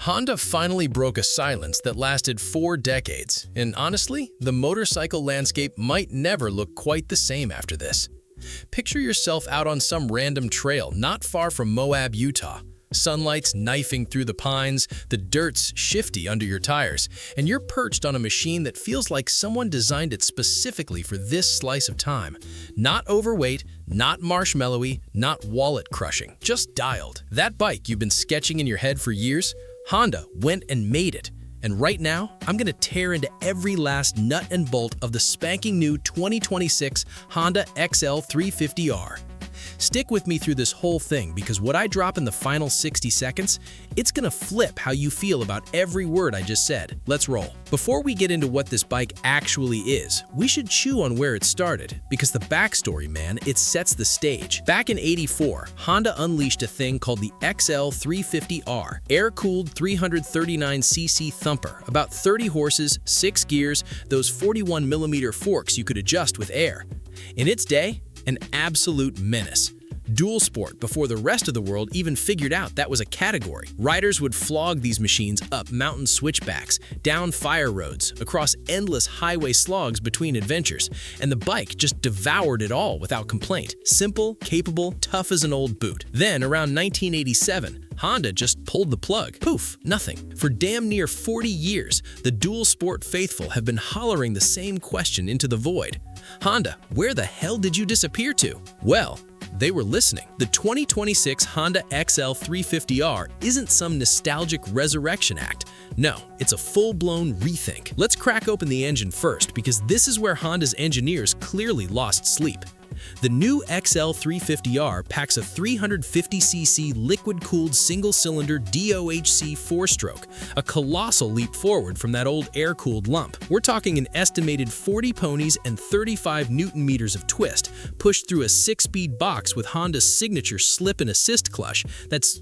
Honda finally broke a silence that lasted 4 decades, and honestly, the motorcycle landscape might never look quite the same after this. Picture yourself out on some random trail not far from Moab, Utah. Sunlight's knifing through the pines, the dirt's shifty under your tires, and you're perched on a machine that feels like someone designed it specifically for this slice of time. Not overweight, not marshmallowy, not wallet-crushing, just dialed. That bike you've been sketching in your head for years, Honda went and made it. And right now, I'm gonna tear into every last nut and bolt of the spanking new 2026 Honda XL350R. Stick with me through this whole thing because what I drop in the final 60 seconds, it's gonna flip how you feel about every word I just said. Let's roll. Before we get into what this bike actually is, we should chew on where it started because the backstory, man, it sets the stage. Back in '84, Honda unleashed a thing called the XL350R, air-cooled 339cc thumper, about 30 horses, 6 gears, those 41mm forks you could adjust with air. In its day, an absolute menace. Dual sport before the rest of the world even figured out that was a category. Riders would flog these machines up mountain switchbacks, down fire roads, across endless highway slogs between adventures, and the bike just devoured it all without complaint. Simple, capable, tough as an old boot. Then, around 1987, Honda just pulled the plug. Poof, nothing. For damn near 40 years, the dual sport faithful have been hollering the same question into the void. Honda, where the hell did you disappear to? Well, they were listening. The 2026 Honda XL350R isn't some nostalgic resurrection act. No, it's a full-blown rethink. Let's crack open the engine first because this is where Honda's engineers clearly lost sleep. The new XL350R packs a 350cc liquid-cooled single-cylinder DOHC 4-stroke, a colossal leap forward from that old air-cooled lump. We're talking an estimated 40 ponies and 35 newton-meters of twist, pushed through a 6-speed box with Honda's signature slip-and-assist clutch that's,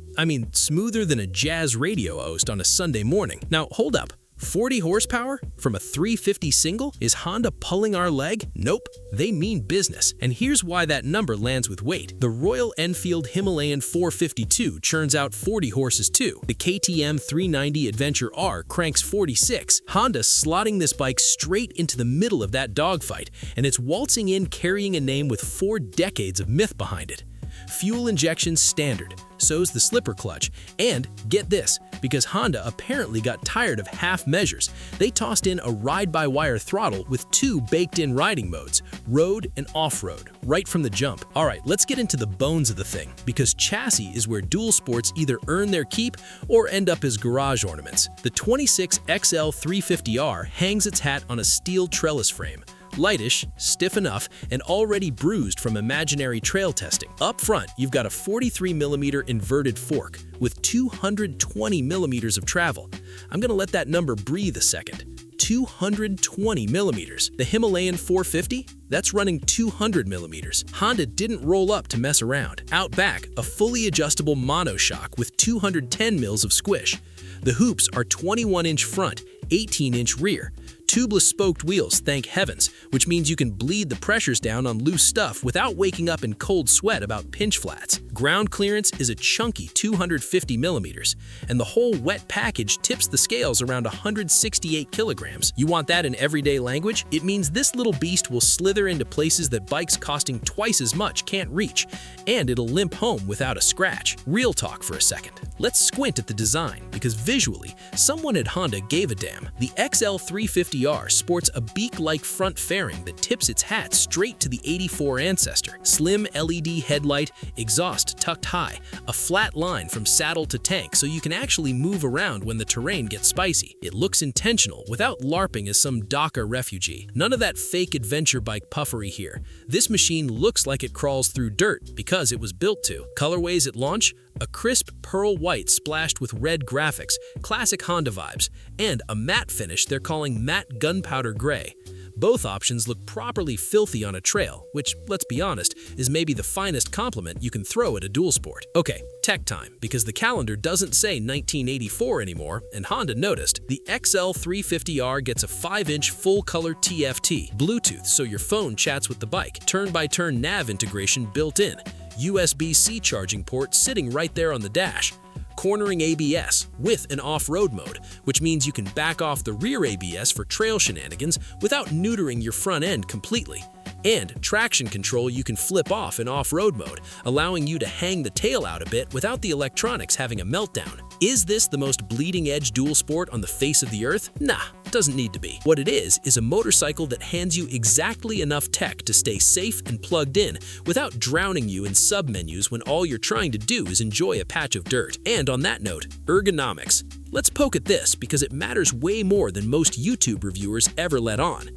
smoother than a jazz radio host on a Sunday morning. Now, hold up. 40 horsepower from a 350 single? Is Honda pulling our leg? Nope, they mean business. And here's why that number lands with weight. The Royal Enfield Himalayan 452 churns out 40 horses too. The KTM 390 Adventure R cranks 46. Honda's slotting this bike straight into the middle of that dogfight, and it's waltzing in carrying a name with 4 decades of myth behind it. Fuel injection standard, so's the slipper clutch, and get this, because Honda apparently got tired of half measures, they tossed in a ride-by-wire throttle with 2 baked-in riding modes, road and off-road, right from the jump. Alright, let's get into the bones of the thing, because chassis is where dual sports either earn their keep or end up as garage ornaments. The 26 XL350R hangs its hat on a steel trellis frame. Lightish, stiff enough, and already bruised from imaginary trail testing. Up front, you've got a 43mm inverted fork with 220mm of travel. I'm gonna let that number breathe a second. 220mm. The Himalayan 450? That's running 200mm. Honda didn't roll up to mess around. Out back, a fully adjustable monoshock with 210mm of squish. The hoops are 21-inch front, 18-inch rear. Tubeless spoked wheels, thank heavens, which means you can bleed the pressures down on loose stuff without waking up in cold sweat about pinch flats. Ground clearance is a chunky 250mm, and the whole wet package tips the scales around 168 kilograms. You want that in everyday language? It means this little beast will slither into places that bikes costing twice as much can't reach, and it'll limp home without a scratch. Real talk for a second. Let's squint at the design, because visually, someone at Honda gave a damn. The XL350R sports a beak-like front fairing that tips its hat straight to the '84 ancestor. Slim LED headlight, exhaust tucked high, a flat line from saddle to tank so you can actually move around when the terrain gets spicy. It looks intentional without LARPing as some DACA refugee. None of that fake adventure bike puffery here. This machine looks like it crawls through dirt because it was built to. Colorways at launch? A crisp pearl white splashed with red graphics, classic Honda vibes, and a matte finish they're calling matte gunpowder gray. Both options look properly filthy on a trail, which, let's be honest, is maybe the finest compliment you can throw at a dual sport. Okay, tech time, because the calendar doesn't say 1984 anymore, and Honda noticed. The XL350R gets a 5-inch full-color TFT, Bluetooth so your phone chats with the bike, turn-by-turn nav integration built in, USB-C charging port sitting right there on the dash. cornering ABS with an off-road mode, which means you can back off the rear ABS for trail shenanigans without neutering your front end completely. And traction control you can flip off in off-road mode, allowing you to hang the tail out a bit without the electronics having a meltdown. Is this the most bleeding-edge dual sport on the face of the earth? Nah, doesn't need to be. What it is a motorcycle that hands you exactly enough tech to stay safe and plugged in without drowning you in sub-menus when all you're trying to do is enjoy a patch of dirt. And on that note, ergonomics. Let's poke at this because it matters way more than most YouTube reviewers ever let on.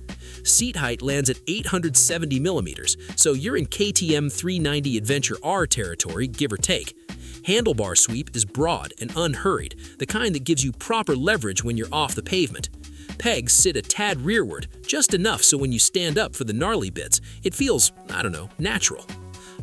Seat height lands at 870 millimeters, so you're in KTM 390 Adventure R territory, give or take. Handlebar sweep is broad and unhurried, the kind that gives you proper leverage when you're off the pavement. Pegs sit a tad rearward, just enough so when you stand up for the gnarly bits, it feels, natural.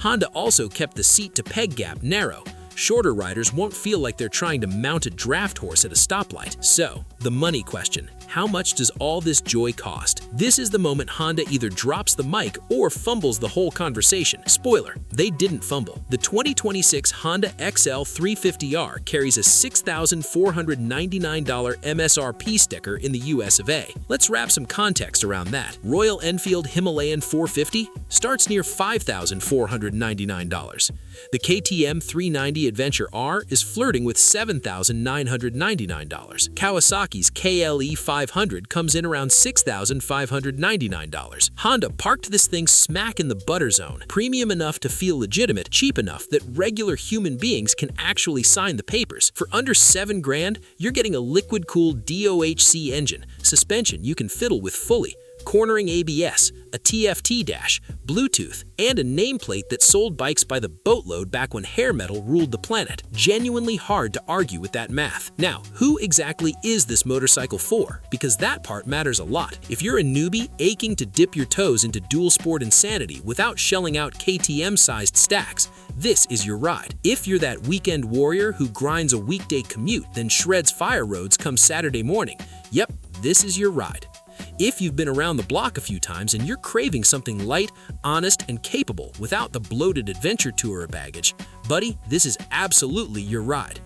Honda also kept the seat-to-peg gap narrow. Shorter riders won't feel like they're trying to mount a draft horse at a stoplight. So, the money question. How much does all this joy cost? This is the moment Honda either drops the mic or fumbles the whole conversation. Spoiler, they didn't fumble. The 2026 Honda XL350R carries a $6,499 MSRP sticker in the US of A. Let's wrap some context around that. Royal Enfield Himalayan 450 starts near $5,499. The KTM 390 Adventure R is flirting with $7,999. Kawasaki's KLE 500 comes in around $6,599. Honda parked this thing smack in the butter zone, premium enough to feel legitimate, cheap enough that regular human beings can actually sign the papers. For under $7 grand, you're getting a liquid-cooled DOHC engine, suspension you can fiddle with fully, cornering ABS, a TFT dash, Bluetooth, and a nameplate that sold bikes by the boatload back when hair metal ruled the planet. Genuinely hard to argue with that math. Now, who exactly is this motorcycle for? Because that part matters a lot. If you're a newbie aching to dip your toes into dual sport insanity without shelling out KTM-sized stacks, this is your ride. If you're that weekend warrior who grinds a weekday commute, then shreds fire roads come Saturday morning, yep, this is your ride. If you've been around the block a few times and you're craving something light, honest, and capable without the bloated adventure tourer baggage, buddy, this is absolutely your ride.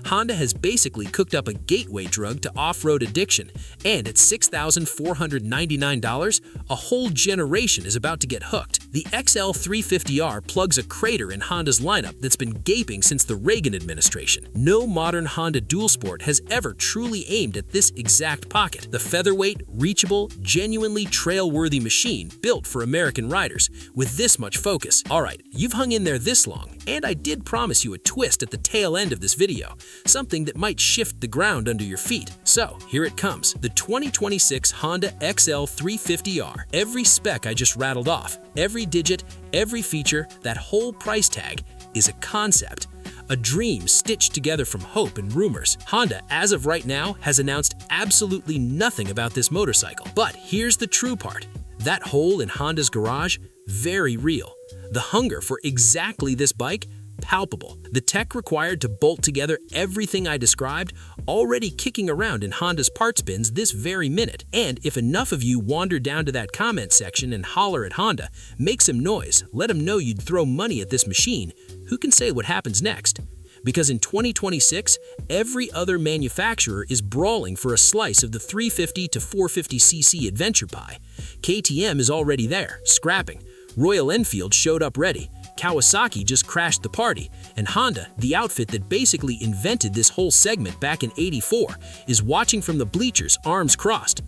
Honda has basically cooked up a gateway drug to off-road addiction, and at $6,499, a whole generation is about to get hooked. The XL350R plugs a crater in Honda's lineup that's been gaping since the Reagan administration. No modern Honda dual sport has ever truly aimed at this exact pocket. The featherweight, reachable, genuinely trail-worthy machine built for American riders with this much focus. Alright, you've hung in there this long, and I did promise you a twist at the tail end of this video. Something that might shift the ground under your feet. So, here it comes. The 2026 Honda XL350R. Every spec I just rattled off, every digit, every feature, that whole price tag is a concept. A dream stitched together from hope and rumors. Honda, as of right now, has announced absolutely nothing about this motorcycle. But here's the true part. That hole in Honda's garage, very real. The hunger for exactly this bike, palpable. The tech required to bolt together everything I described already kicking around in Honda's parts bins this very minute. And if enough of you wander down to that comment section and holler at Honda, make some noise, let them know you'd throw money at this machine, who can say what happens next? Because in 2026, every other manufacturer is brawling for a slice of the 350 to 450cc adventure pie. KTM is already there, scrapping. Royal Enfield showed up ready. Kawasaki just crashed the party, and Honda, the outfit that basically invented this whole segment back in '84, is watching from the bleachers, arms crossed.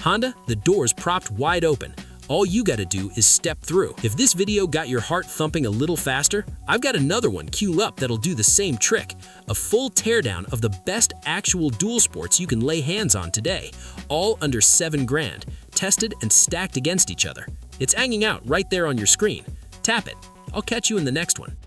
Honda, the door's propped wide open. All you gotta do is step through. If this video got your heart thumping a little faster, I've got another one queued up that'll do the same trick. A full teardown of the best actual dual sports you can lay hands on today, all under $7 grand, tested and stacked against each other. It's hanging out right there on your screen. Tap it. I'll catch you in the next one.